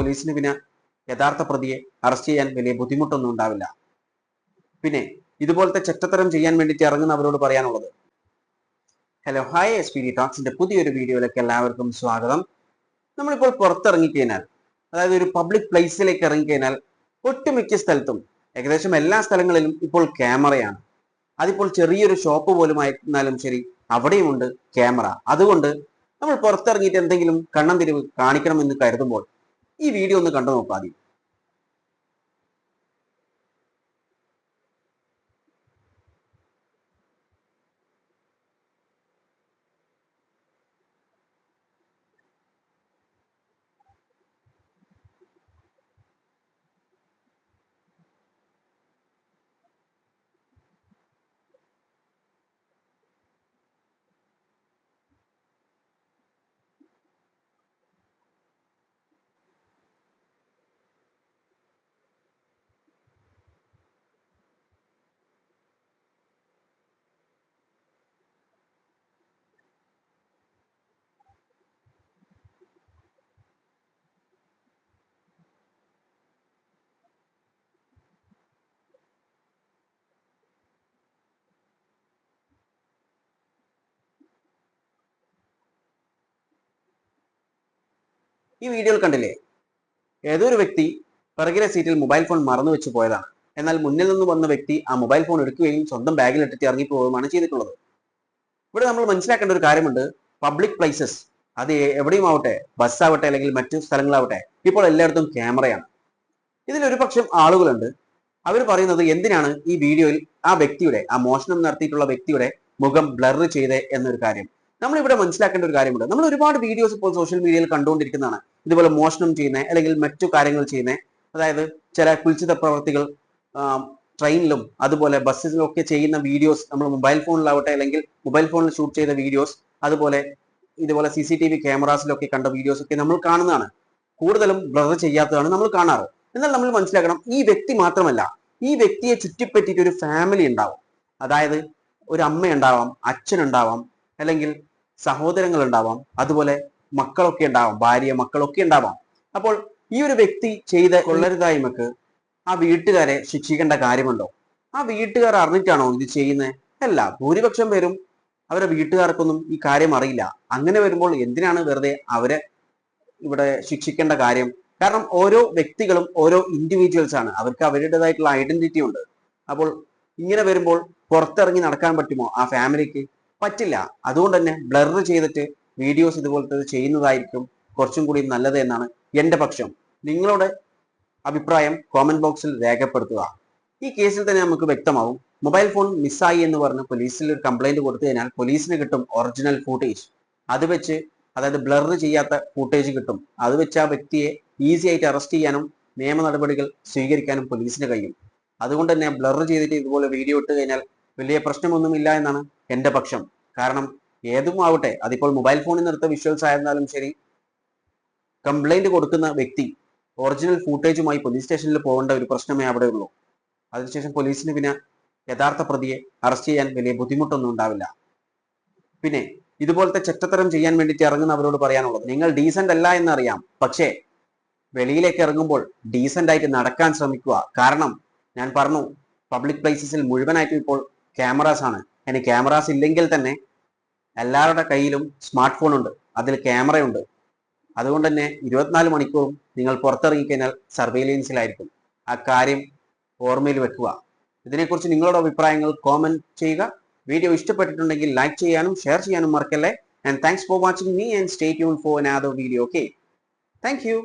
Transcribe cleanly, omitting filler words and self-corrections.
പോലീസിന് പിന്നെ യഥാർത്ഥ പ്രതിയെ അറസ്റ്റ് ചെയ്യാൻ വലിയ ബുദ്ധിമുട്ടൊന്നും ഉണ്ടാവില്ല. പിന്നെ ഇതുപോലത്തെ ചെറ്റത്തരം ചെയ്യാൻ വേണ്ടിയിട്ട് ഇറങ്ങുന്നവരോട് പറയാനുള്ളത്, ഹലോ ഹായ്, SPD ടോക്സിന്റെ പുതിയൊരു വീഡിയോയിലേക്ക് എല്ലാവർക്കും സ്വാഗതം. നമ്മളിപ്പോൾ പുറത്തിറങ്ങിക്കഴിഞ്ഞാൽ, അതായത് ഒരു പബ്ലിക് പ്ലേസിലേക്ക് ഇറങ്ങിക്കഴിഞ്ഞാൽ ഒട്ടുമിക്ക സ്ഥലത്തും, ഏകദേശം എല്ലാ സ്ഥലങ്ങളിലും ഇപ്പോൾ ക്യാമറയാണ്. അതിപ്പോൾ ചെറിയൊരു ഷോപ്പ് പോലും ആയിരുന്നാലും ശരി, അവിടെയുമുണ്ട് ക്യാമറ. അതുകൊണ്ട് നമ്മൾ പുറത്തിറങ്ങിയിട്ട് എന്തെങ്കിലും കണ്ണം തിരിവ് കാണിക്കണമെന്ന് കരുതുമ്പോൾ ഈ വീഡിയോ ഒന്ന് കണ്ടു നോക്കാതെ. ഈ വീഡിയോയിൽ കണ്ടില്ലേ, ഏതോ ഒരു വ്യക്തി പിറകിലെ സീറ്റിൽ മൊബൈൽ ഫോൺ മറന്നു വെച്ച് പോയതാണ്. എന്നാൽ മുന്നിൽ നിന്ന് വന്ന വ്യക്തി ആ മൊബൈൽ ഫോൺ എടുക്കുകയും സ്വന്തം ബാഗിൽ ഇട്ടിട്ട് ഇറങ്ങിപ്പോവുകയുമാണ് ചെയ്തിട്ടുള്ളത്. ഇവിടെ നമ്മൾ മനസ്സിലാക്കേണ്ട ഒരു കാര്യമുണ്ട്, പബ്ലിക് പ്ലേസസ്, അത് എവിടെയും ആവട്ടെ, ബസ്സാവട്ടെ അല്ലെങ്കിൽ മറ്റു സ്ഥലങ്ങളാവട്ടെ, ഇപ്പോൾ എല്ലായിടത്തും ക്യാമറയാണ്. ഇതിലൊരു പക്ഷം ആളുകളുണ്ട്, അവർ പറയുന്നത് എന്തിനാണ് ഈ വീഡിയോയിൽ ആ മോഷണം നടത്തിയിട്ടുള്ള വ്യക്തിയുടെ മുഖം ബ്ലർ ചെയ്തേ എന്നൊരു കാര്യം. നമ്മൾ ഇവിടെ മനസ്സിലാക്കേണ്ട ഒരു കാര്യമുണ്ട്, നമ്മൾ ഒരുപാട് വീഡിയോസ് ഇപ്പോൾ സോഷ്യൽ മീഡിയയിൽ കണ്ടുകൊണ്ടിരിക്കുന്നതാണ്, ഇതുപോലെ മോഷണം ചെയ്യുന്ന അല്ലെങ്കിൽ മറ്റു കാര്യങ്ങൾ ചെയ്യുന്ന, അതായത് ചില കുൽസിത പ്രവർത്തികൾ ട്രെയിനിലും അതുപോലെ ബസ്സിലും ഒക്കെ ചെയ്യുന്ന വീഡിയോസ് നമ്മൾ മൊബൈൽ ഫോണിലാവട്ടെ അല്ലെങ്കിൽ മൊബൈൽ ഫോണിൽ ഷൂട്ട് ചെയ്ത വീഡിയോസ്, അതുപോലെ ഇതുപോലെ CCTV ക്യാമറാസിലൊക്കെ കണ്ട വീഡിയോസ് ഒക്കെ നമ്മൾ കാണുന്നതാണ്. കൂടുതലും ബ്ലർ ചെയ്യാത്തതാണ് നമ്മൾ കാണാറ്. എന്നാൽ നമ്മൾ മനസ്സിലാക്കണം, ഈ വ്യക്തി മാത്രമല്ല, ഈ വ്യക്തിയെ ചുറ്റിപ്പറ്റിയിട്ട് ഒരു ഫാമിലി ഉണ്ടാവും. അതായത് ഒരു അമ്മയുണ്ടാവാം, അച്ഛനുണ്ടാവാം, അല്ലെങ്കിൽ സഹോദരങ്ങൾ ഉണ്ടാവാം, അതുപോലെ മക്കളൊക്കെ ഉണ്ടാവാം, ഭാര്യ മക്കളൊക്കെ ഉണ്ടാവാം. അപ്പോൾ ഈ ഒരു വ്യക്തി ചെയ്ത കൊള്ളരുതായ്മക്ക് ആ വീട്ടുകാരെ ശിക്ഷിക്കേണ്ട കാര്യമുണ്ടോ? ആ വീട്ടുകാർ അറിഞ്ഞിട്ടാണോ ഇത് ചെയ്യുന്നത്? അല്ല, ഭൂരിപക്ഷം പേരും അവരുടെ വീട്ടുകാർക്കൊന്നും ഈ കാര്യം അറിയില്ല. അങ്ങനെ വരുമ്പോൾ എന്തിനാണ് വെറുതെ അവരെ ഇവിടെ ശിക്ഷിക്കേണ്ട കാര്യം? കാരണം ഓരോ വ്യക്തികളും ഓരോ ഇൻഡിവിജ്വൽസ് ആണ്, അവർക്ക് അവരുടേതായിട്ടുള്ള ഐഡന്റിറ്റി ഉണ്ട്. അപ്പോൾ ഇങ്ങനെ വരുമ്പോൾ പുറത്തിറങ്ങി നടക്കാൻ പറ്റുമോ ആ ഫാമിലിക്ക്? പറ്റില്ല. അതുകൊണ്ട് തന്നെ ബ്ലർ ചെയ്തിട്ട് വീഡിയോസ് ഇതുപോലത്തെ ചെയ്യുന്നതായിരിക്കും കുറച്ചും കൂടി നല്ലത് എന്നാണ് എൻ്റെ പക്ഷം. നിങ്ങളുടെ അഭിപ്രായം കോമന്റ് ബോക്സിൽ രേഖപ്പെടുത്തുക. ഈ കേസിൽ തന്നെ നമുക്ക് വ്യക്തമാവും, മൊബൈൽ ഫോൺ മിസ്സായി എന്ന് പറഞ്ഞ് പോലീസിൽ ഒരു കംപ്ലൈന്റ് കൊടുത്തു കഴിഞ്ഞാൽ പോലീസിന് കിട്ടും ഒറിജിനൽ ഫൂട്ടേജ്. അത് വെച്ച്, അതായത് ബ്ലർ ചെയ്യാത്ത ഫൂട്ടേജ് കിട്ടും. അത് വെച്ച് ആ വ്യക്തിയെ ഈസി ആയിട്ട് അറസ്റ്റ് ചെയ്യാനും നിയമ നടപടികൾ സ്വീകരിക്കാനും പോലീസിന് കഴിയും. അതുകൊണ്ട് തന്നെ ബ്ലർ ചെയ്തിട്ട് ഇതുപോലെ വീഡിയോ ഇട്ട് കഴിഞ്ഞാൽ വലിയ പ്രശ്നമൊന്നുമില്ല എന്നാണ് എൻ്റെ പക്ഷം. കാരണം ഏതും ആവട്ടെ, അതിപ്പോൾ മൊബൈൽ ഫോണിൽ നിന്നെടുത്ത വിഷ്വൽസ് ആയിരുന്നാലും ശരി, കംപ്ലൈന്റ് കൊടുക്കുന്ന വ്യക്തി ഒറിജിനൽ ഫൂട്ടേജുമായി പോലീസ് സ്റ്റേഷനിൽ പോകേണ്ട ഒരു പ്രശ്നമേ അവിടെ ഉള്ളൂ. അതിനുശേഷം പോലീസിന് പിന്നെ യഥാർത്ഥ പ്രതിയെ അറസ്റ്റ് ചെയ്യാൻ വലിയ ബുദ്ധിമുട്ടൊന്നും ഉണ്ടാവില്ല. പിന്നെ ഇതുപോലത്തെ ചെറ്റത്തരം ചെയ്യാൻ വേണ്ടിയിട്ട് ഇറങ്ങുന്നവരോട് പറയാനുള്ളത്, നിങ്ങൾ ഡീസന്റ് അല്ല എന്നറിയാം, പക്ഷേ വെളിയിലേക്ക് ഇറങ്ങുമ്പോൾ ഡീസന്റ് ആയിട്ട് നടക്കാൻ ശ്രമിക്കുക. കാരണം ഞാൻ പറഞ്ഞു, പബ്ലിക് പ്ലേസസിൽ മുഴുവനായിട്ടും ഇപ്പോൾ ക്യാമറാസ് ആണ്. ഇനി ക്യാമറാസ് ഇല്ലെങ്കിൽ തന്നെ എല്ലാവരുടെ കയ്യിലും സ്മാർട്ട് ഫോൺ ഉണ്ട്, അതിൽ ക്യാമറയുണ്ട്. അതുകൊണ്ട് തന്നെ 24 മണിക്കൂറും നിങ്ങൾ പുറത്തിറങ്ങിക്കഴിഞ്ഞാൽ സർവൈലൻസിലായിരിക്കും. ആ കാര്യം ഓർമ്മയിൽ വെക്കുക. ഇതിനെക്കുറിച്ച് നിങ്ങളുടെ അഭിപ്രായങ്ങൾ കോമന്റ് ചെയ്യുക. വീഡിയോ ഇഷ്ടപ്പെട്ടിട്ടുണ്ടെങ്കിൽ ലൈക്ക് ചെയ്യാനും ഷെയർ ചെയ്യാനും മറക്കല്ലേ. And thanks for watching me and stay tuned for another video. Okay, thank you.